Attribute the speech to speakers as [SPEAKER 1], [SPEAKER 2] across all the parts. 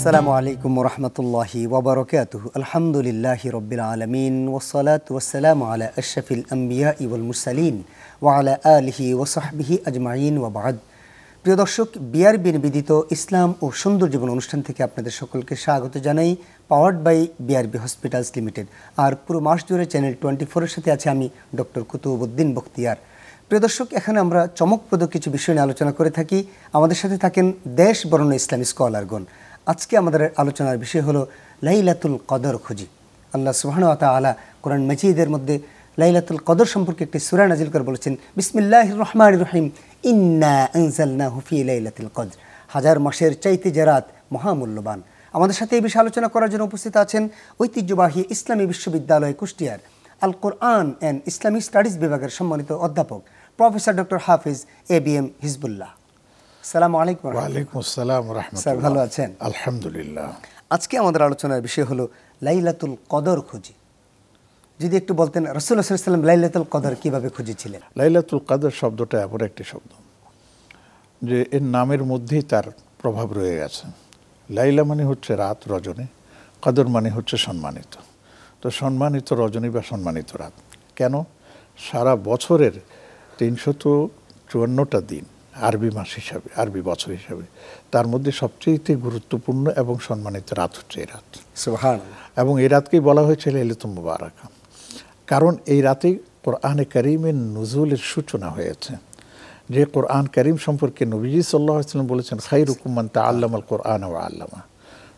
[SPEAKER 1] আসসালামু আলাইকুম ওরহমতুল্লাহি ওয়াবারাকাতুহু আলহামদুলিল্লাহি রব্বিল আলামিন ওয়াসসালাতু ওয়াসসালামু আলা আশরাফিল আম্বিয়া ওয়াল মুরসালিন ওয়া আলা আলিহি ওয়া সাহবিহি আজমাইন ওয়া বা'দ। প্রিয় দর্শক, বিআরবি নিবেদিত ইসলাম ও সুন্দর জীবন অনুষ্ঠান থেকে আপনাদের সকলকে স্বাগত জানাই, powered by BRB hospitals limited. আর পুরো মাস জুড়ে চ্যানেল 24-এর সাথে আছে আমি ডক্টর কুতুবউদ্দিন বখতিয়ার। প্রিয় দর্শক, এখানে আমরা চমকপ্রদ কিছু বিষয় নিয়ে আলোচনা করে থাকি। আমাদের সাথে থাকেন দেশ বরেণ্য ইসলামী স্কলারগণ। আজকে আমাদের আলোচনার বিষয় হলো লাইলাতুল কদর খুঁজি। আল্লাহ সুবহানাহু ওয়া তাআলা কোরআন মাজিদের মধ্যে লাইলাতুল কদর সম্পর্কে একটি সূরা নাজিল করে বলেছেন, বিসমিল্লাহির রহমানির রহিম, ইন্না আনজালনাহু ফি লাইলাতুল কদর। হাজার মাসের চাইতে যে রাত মহামূল্যবান। আমাদের সাথে এই বিষয়ে আলোচনা করার জন্য উপস্থিত আছেন ঐতিহ্যবাহী ইসলামী বিশ্ববিদ্যালয় কুষ্টিয়ার আল কোরআন অ্যান্ড ইসলামিক স্টাডিজ বিভাগের সম্মানিত অধ্যাপক প্রফেসর ডক্টর হাফিজ এবিএম হিজবুল্লাহ। আসসালামু আলাইকুম।
[SPEAKER 2] ওয়ালাইকুম আসসালাম ওয়া রাহমাতুল্লাহ।
[SPEAKER 1] স্যার ভালো আছেন?
[SPEAKER 2] আলহামদুলিল্লাহ।
[SPEAKER 1] আজকে আমাদের আলোচনার বিষয় হলো লাইলাতুল কদর খুঁজি। যদি একটু বলতেন রাসূলুল্লাহ সাল্লাল্লাহু আলাইহি ওয়াসাল্লাম লাইলাতুল কদর কিভাবে খুঁজেছিলেন?
[SPEAKER 2] লাইলাতুল কদর শব্দটা এমন একটি শব্দ যে এর নামের মধ্যেই তার প্রভাব রয়ে গেছে। লাইলা মানে হচ্ছে রাত, রজনী। কদর মানে হচ্ছে সম্মানিত। তো সম্মানিত রজনী বা সম্মানিত রাত কেন? সারা বছরের 354টা দিন আরবি মাস হিসাবে, আরবি বছর হিসাবে, তার মধ্যে সবচেয়ে গুরুত্বপূর্ণ এবং সম্মানিত রাত হচ্ছে এই রাত।
[SPEAKER 1] সুবহানাল্লাহ।
[SPEAKER 2] এবং এই রাতকেই বলা হয়েছে লাইলাতুল মুবারাকা, কারণ এই রাতেই কোরআনে কারীমের নুজুলের সূচনা হয়েছে। যে কোরআন কারীম সম্পর্কে নবীজি সাল্লাল্লাহু আলাইহি ওয়াসাল্লাম বলেছেন, খায়রুকুম মান তাআল্লামাল কোরআন ওয়া আল্লামা,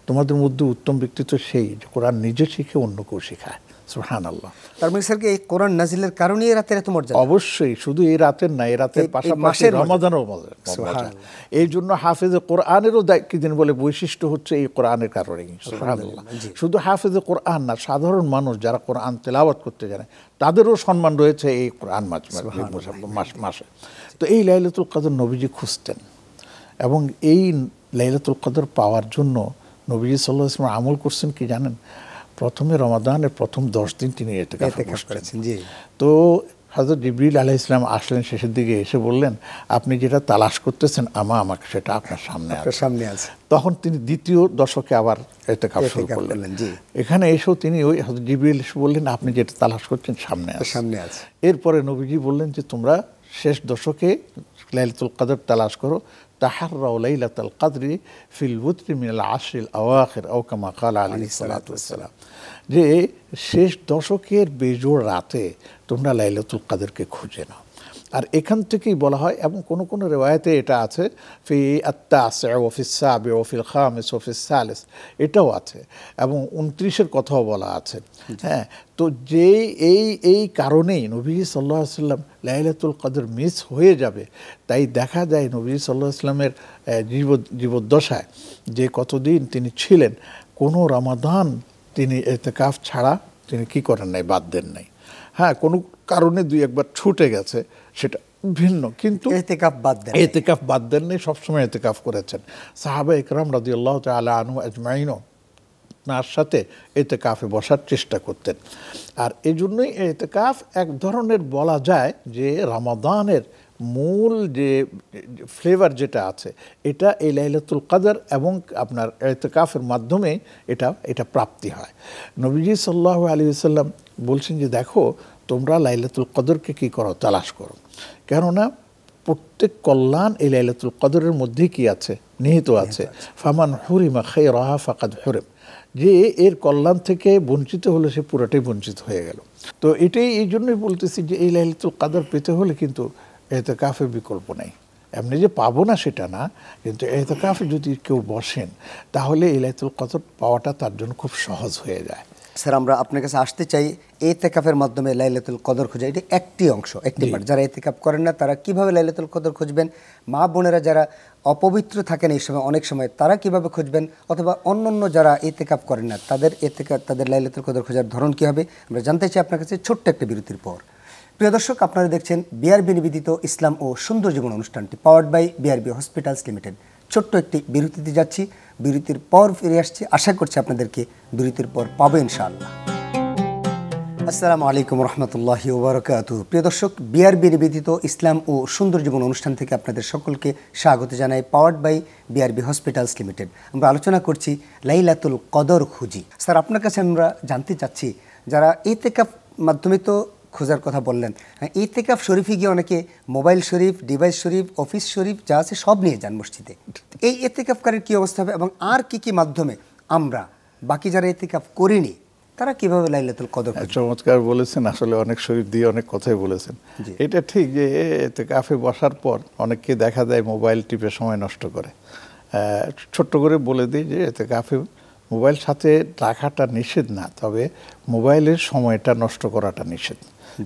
[SPEAKER 2] তোমাদের মধ্যে উত্তম ব্যক্তিত্ব সেই যে কোরআন নিজে শিখে অন্যকেও শেখায়। সুবহানাল্লাহ।
[SPEAKER 1] তার মানে স্যার কি এই কোরআন নাজিলের কারণেই এই রাতের এত মর্যাদা?
[SPEAKER 2] অবশ্যই, শুধু এই রাতের না, এই রাতের পাশাপাশি রমাদানও মর্যাদা। এই জন্য হাফেজে কোরআনেরও কি দিন বলে বৈশিষ্ট্য হচ্ছে এই কোরআনের কারণেই। সুবহানাল্লাহ। শুধু হাফেজে কোরআন না, সাধারণ মানুষ যারা কোরআন তেলাওয়াত করতে জানে তাদেরও সম্মান রয়েছে এই কোরআন মাসে। তো এই লাইলাতুল কদর নবীজি খুঁজতেন, এবং এই লাইলাতুল কদর পাওয়ার জন্য নবীজি সাল্লাল্লাহু আলাইহি ওয়াসাল্লাম আমল করছেন কি জানেন? প্রথমে রমাদানের প্রথম 10 দিন তিনি ইতিকাফ করেছেন। তো হযরত জিবরিল আলাইহিস সালাম আসলেন শেষের দিকে, এসে বললেন, আপনি যেটা তালাশ করতেছেন আমাকে সেটা আপনার সামনে আছে। তখন তিনি দ্বিতীয় দশকে আবার ইতিকাফ শুরু করলেন। এখানে এসেও তিনি ওই হযরত জিবরিল এসে বললেন, আপনি যেটা তালাশ করছেন সামনে আছে। এরপরে নবীজি বললেন যে তোমরা শেষ দশকে লাইলাতুল কদর তালাশ করো, তাহাররাউ লাইলাতুল কদরি ফিল উতরি মিনাল আশরিল আওয়াখির আও কামা ক্বালা আলাইহিস সালাতু ওয়াসসালাম, যে শেষ দশকের বেজোড় রাতে তোমরা লাইলাতুল কদরকে খুঁজে নাও। আর এখান থেকেই বলা হয়, এবং কোন রিওয়ায়াতে এটা আছে, ফি আত-তাসি ওয়া ফিস সাবি ওয়া ফিল খামিস ওয়া ফিস সালিস, এটাও আছে, এবং 29-এর কথাও বলা আছে। হ্যাঁ, তো যে এই কারণেই নবী সাল্লাল্লাহু আলাইহি ওয়াসাল্লাম লাইলাতুল কদর মিস হয়ে যাবে, তাই দেখা যায় নবী সাল্লাল্লাহু আলাইহি ওয়াসাল্লামের জীবদ্দশায় যে কতদিন তিনি ছিলেন, কোনো রমাদান তিনি ইতিকাফ ছাড়া তিনি কি করেন নাই, বাদ দেন নাই। হ্যাঁ, কোনো কারণে দুই একবার ছুটে গেছে, সেটা ভিন্ন, কিন্তু ইতিকাফ বাদ দেন নাই, সবসময় ইতিকাফ করেছেন। সাহাবা ইকরাম রাদিয়াল্লাহু তাআলা আনহু আজমাইনও তার সাথে ইতিকাফে বসার চেষ্টা করতেন। আর এই জন্যই ইতিকাফ এক ধরনের বলা যায় যে রমাদানের মূল যে ফ্লেভার যেটা আছে, এটা এই লাইলাতুল কদর এবং আপনার ইতিকাফের মাধ্যমে এটা প্রাপ্তি হয়। নবীজি সাল্লাল্লাহু আলাইহি ওয়াসাল্লাম বলছেন যে দেখো, তোমরা লাইলাতুল কদরকে কি করো, তালাশ করো, কেননা প্রত্যেক কল্যাণ এই লাইলাতুল কদরের মধ্যে কি আছে, নিহিত আছে। ফামান হুরিমা খায়রাহা ফাকাদ হুরিম, যে এর কল্যাণ থেকে বঞ্চিত হলো সে পুরোটাই বঞ্চিত হয়ে গেল। তো এটাই এই জন্যই বলতেছি যে এই লাইলাতুল কদর পেতে হলে কিন্তু ইতিকাফের বিকল্প নেই। এমনি যে পাবো না সেটা না, কিন্তু ইতিকাফে যদি কেউ বসেন তাহলে এই লাইলাতুল কদর পাওয়াটা তার জন্য খুব সহজ হয়ে যায়।
[SPEAKER 1] স্যার, আমরা আপনার কাছে আসতে চাই, ইতিকাফের মাধ্যমে লাইলাতুল কদর খোঁজা এটা একটি অংশ, একটি পার্ট। যারা ইতিকাফ করেন না তারা কিভাবে লাইলাতুল কদর খুঁজবেন? মা বোনেরা যারা অপবিত্র থাকেন এই সময়, অনেক সময় তারা কিভাবে খুঁজবেন? অথবা অন্য যারা ইতিকাফ করেন না তাদের লাইলাতুল কদর খোঁজার ধরন কী হবে? আমরা জানতে চাই আপনার কাছে ছোট্ট একটা বিরতির পর। প্রিয় দর্শক, আপনারা দেখছেন বিআরবি নিবেদিত ইসলাম ও সুন্দর জীবন অনুষ্ঠানটি, powered by BRB hospitals limited. ছোট্ট একটি বিরতিতে যাচ্ছি, বিরতির পর ফিরে আসছি। আশা করছি আপনাদেরকে বিরতির পর পাবো ইনশাআল্লাহ। আসসালামু আলাইকুম রহমতুল্লাহি ওবরাকাতুহু। প্রিয় দর্শক, বিআরবি নিবেদিত ইসলাম ও সুন্দর জীবন অনুষ্ঠান থেকে আপনাদের সকলকে স্বাগত জানাই, powered by BRB hospitals limited. আমরা আলোচনা করছি লাইলাতুল কদর খুঁজি। স্যার, আপনার কাছে আমরা জানতে চাচ্ছি, যারা ইতিকাফ মাধ্যমে তো খোঁজার কথা বললেন, ইতিকাফ শরীফে গিয়ে অনেকে মোবাইল শরীফ, ডিভাইস শরীফ, অফিস শরীফ যা আছে সব নিয়ে যান মসজিদে। এই ইতিকাফকারীর কী অবস্থা হবে এবং আর কি মাধ্যমে আমরা বাকি যারা ইতিকাফ করিনি তারা কিভাবে লাইলাতুল কদর?
[SPEAKER 2] চমৎকার বলেছেন, আসলে অনেক শরীফ দিয়ে অনেক কথাই বলেছেন। এটা ঠিক যে ইতিকাফে বসার পর অনেককে দেখা যায় মোবাইল টিপে সময় নষ্ট করে। ছোট্ট করে বলে দিই যে ইতিকাফে মোবাইল সাথে রাখাটা নিষেধ না, তবে মোবাইলের সময়টা নষ্ট করাটা নিষেধ।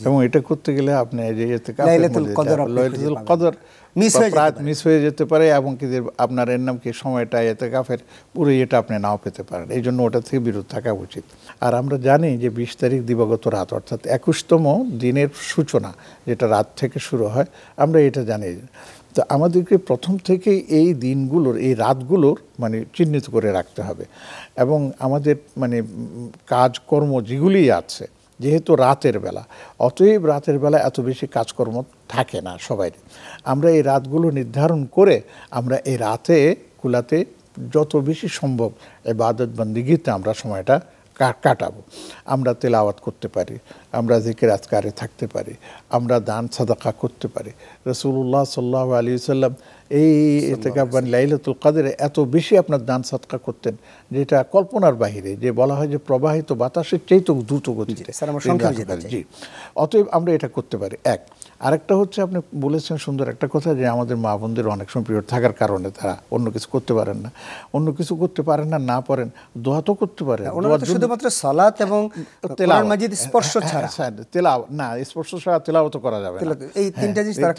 [SPEAKER 2] এবং এটা করতে গেলে আপনি যে
[SPEAKER 1] লাইলাতুল কদর
[SPEAKER 2] মিস হয়ে যেতে পারে, এবং কি আপনার এর নাম কি সময়টা ইতিকাফের পুরো এটা আপনি নাও পেতে পারেন। এই জন্য ওটা থেকে বিরত থাকা উচিত। আর আমরা জানি যে 20 তারিখ দিবাগত রাত, অর্থাৎ 21তম দিনের সূচনা, যেটা রাত থেকে শুরু হয়, আমরা এটা জানি। তো আমাদেরকে প্রথম থেকে এই দিনগুলোর, এই রাতগুলোর মানে চিহ্নিত করে রাখতে হবে। এবং আমাদের মানে কাজকর্ম যেগুলি আছে, যেহেতু রাতের বেলা, অতএব রাতের বেলা এত বেশি কাজকর্ম থাকে না সবাই। আমরা এই রাতগুলো নির্ধারণ করে আমরা এই রাতে গুলাতে যত বেশি সম্ভব ইবাদত বন্দেগীতে আমরা সময়টা কাটাবো। আমরা তেলাওয়াত করতে পারি, আমরা জিকির আজকারে থাকতে পারি, আমরা দান সাদাকা করতে পারি। রাসূলুল্লাহ সাল্লাল্লাহু আলাইহি ওয়াসাল্লাম এই ইতিকাফ লাইলাতুল কদরে এত বেশি আপনার দান সাদকা করতেন, যেটা কল্পনার বাহিরে। যে বলা হয় যে প্রবাহিত বাতাসের চাইতে দ্রুত গতিতে। জি, অতএব আমরা এটা করতে পারি। এক, আরেকটা হচ্ছে আপনি বলেছেন সুন্দর একটা কথা, যে আমাদের মা বোনদের অনেক সময় পিরিয়ড থাকার কারণে তারা অন্য কিছু করতে পারেন না। না পারেন, দোয়া তো করতে পারেন।
[SPEAKER 1] শুধুমাত্র সালাত এবং কোরআন মাজিদ স্পর্শ ছাড়া,
[SPEAKER 2] না স্পর্শ ছাড়া তেলাওয়াত করা যাবে না।
[SPEAKER 1] এই তিনটা জিনিস তারা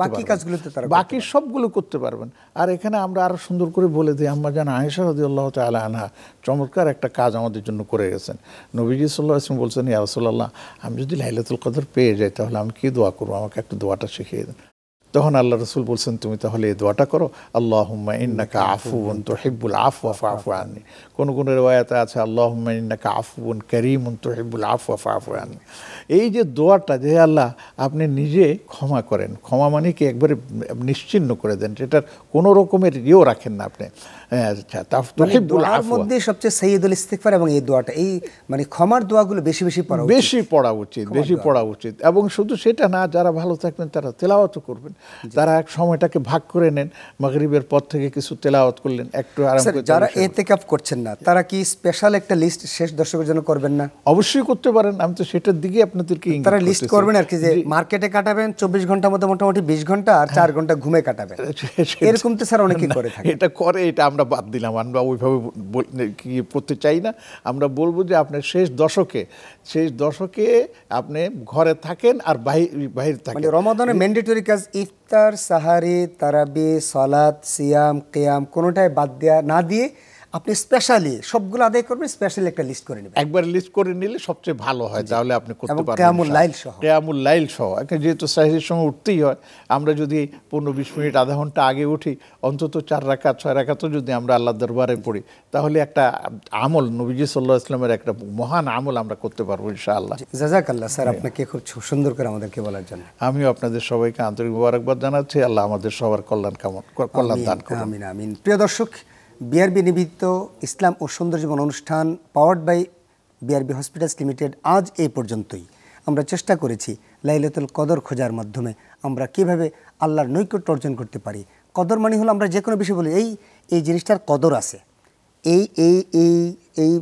[SPEAKER 1] বাকি কাজগুলোতে তারা
[SPEAKER 2] বাকি সবগুলো করতে পারবেন। আর এখানে আমরা আরো সুন্দর করে বলে দিই, আম্মা জান আয়েশা রাদিয়াল্লাহু তাআলা আনহা চমৎকার একটা কাজ আমাদের জন্য করে গেছেন। নবীজি সাল্লাল্লাহু আলাইহি ওয়াসাল্লাম বলছেন, ইয়া রাসূলুল্লাহ, আমি যদি লাইলাতুল কদর পেয়ে যাই তাহলে আমি কি দোয়া করবো, আমাকে একটু দোয়াটা শিখিয়ে দেন। তখন আল্লাহ রাসূল বলছেন, তুমি তাহলে এই দোয়াটা করো, আল্লাহুম্মা ইন্নাকা আফুউন তুহিব্বুল আফওয়া ফাফু আননি। কোন রিওয়ায়াতে আছে আল্লাহুম্মা ইন্নাকা আফুউন কারীমুন তুহিব্বুল আফওয়া ফাফু আননি। এই যে দোয়াটা, যে আল্লাহ আপনি নিজে ক্ষমা করেন, ক্ষমা মানে কি একবারে নিশ্চিহ্ন করে দেন, যেটার কোনো রকমের ইয়েও রাখেন না আপনি।
[SPEAKER 1] দোয়ার মধ্যে সবচেয়ে সাইয়্যিদুল ইস্তিগফার এবং এই দোয়াটা, এই মানে ক্ষমার দোয়াগুলো বেশি পড়া উচিত। এবং শুধু সেটা না, যারা ভালো থাকবেন তারা তেলাওয়াত করবেন। তারা এক সময়টাকে ভাগ করে নেন, মাগরিবের পর থেকে কিছু তেলাওয়াত করলেন, একটু আরাম করে। যারা ইতিকাফ করছেন না তারা কি স্পেশাল একটা লিস্ট শেষ দর্শকের জন্য করবেন না?
[SPEAKER 2] অবশ্যই করতে পারেন। আমি তো সেটার দিকে আপনাদেরকে
[SPEAKER 1] তারা লিস্ট করবেন আর কি, যে মার্কেটে কাটাবেন 24 ঘন্টার মধ্যে মোটামুটি 20 ঘন্টা আর 4 ঘন্টা ঘুমে কাটাবেন, এরকম তো স্যার অনেকেই করে থাকে।
[SPEAKER 2] এটা করে, এটা আমরা বাদ দিলাম, আমরা ওইভাবে কি করতে চাই না। আমরা বলবো যে আপনার শেষ দশকে আপনি ঘরে থাকেন আর বাইরে থাকেন।
[SPEAKER 1] মানে রমাদানে ম্যান্ডেটরি কাজ ইফতার, সাহারি, তারাবি, সালাত, সিয়াম, কিয়াম কোনোটাই বাদ দেয়া না দিয়ে আপনি স্পেশালি সবগুলো আদায় করবেন, স্পেশালি একটা লিস্ট করে নেবেন।
[SPEAKER 2] একবার লিস্ট করে নিলে সবচেয়ে ভালো হয়, তাহলে আপনি করতে পারবেন।
[SPEAKER 1] কিয়ামুল লাইল সহ
[SPEAKER 2] যেহেতু সাহিরের সঙ্গে উঠতেই হয়, আমরা যদি 15-20 মিনিট আধা ঘন্টা আগে উঠি, অন্তত 4 রাকাত 6 রাকাতও যদি আমরা আল্লাহর দরবারে পড়ি, তাহলে একটা আমল, নবীজি সাল্লাল্লাহু আলাইহি ওয়াসাল্লামের একটা মহান আমল আমরা করতে পারবো ইনশাআল্লাহ।
[SPEAKER 1] জাযাকাল্লাহ স্যার, আপনাকে খুব সুন্দর করে আমাদেরকে বলার জন্য।
[SPEAKER 2] আমিও আপনাদের সবাইকে আন্তরিক মোবারকবাদ জানাচ্ছি। আল্লাহ আমাদের সবার কল্যাণ দান করুন।
[SPEAKER 1] আমিন আমিন। প্রিয় দর্শক, বিআরবি নিবেদিত ইসলাম ও সুন্দর জীবন অনুষ্ঠান powered by BRB hospitals limited আজ এই পর্যন্তই। আমরা চেষ্টা করেছি লাইলাতুল কদর খোঁজার মাধ্যমে আমরা কিভাবে আল্লাহর নৈকট্য অর্জন করতে পারি। কদর মানে হলো, আমরা যে কোনো বিষয় বলি এই জিনিসটার কদর আছে, এই এই এই এই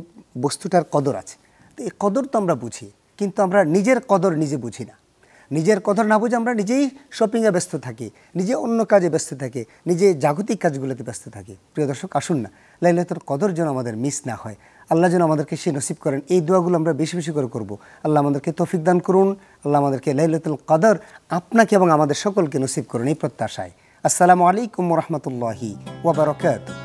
[SPEAKER 1] বস্তুটার কদর আছে। তো এই কদর তো আমরা বুঝি, কিন্তু আমরা নিজের কদর নিজে বুঝি না। নিজের কদর না বুঝে আমরা নিজেই শপিংয়ে ব্যস্ত থাকি, নিজে অন্য কাজে ব্যস্ত থাকি, নিজে জাগতিক কাজগুলোতে ব্যস্ত থাকি। প্রিয় দর্শক, আসুন না লাইলাতুল কদর যেন আমাদের মিস না হয়, আল্লাহ যেন আমাদেরকে সে নসিব করেন। এই দোয়াগুলো আমরা বেশি বেশি করে করব। আল্লাহ আমাদেরকে তৌফিক দান করুন, আল্লাহ আমাদেরকে লাইলাতুল কদর আপনাকে এবং আমাদের সকলকে নসিব করুন, এই প্রত্যাশায়। আসসালামু আলাইকুম ওয়া রাহমাতুল্লাহি ওয়া বারাকাতুহু।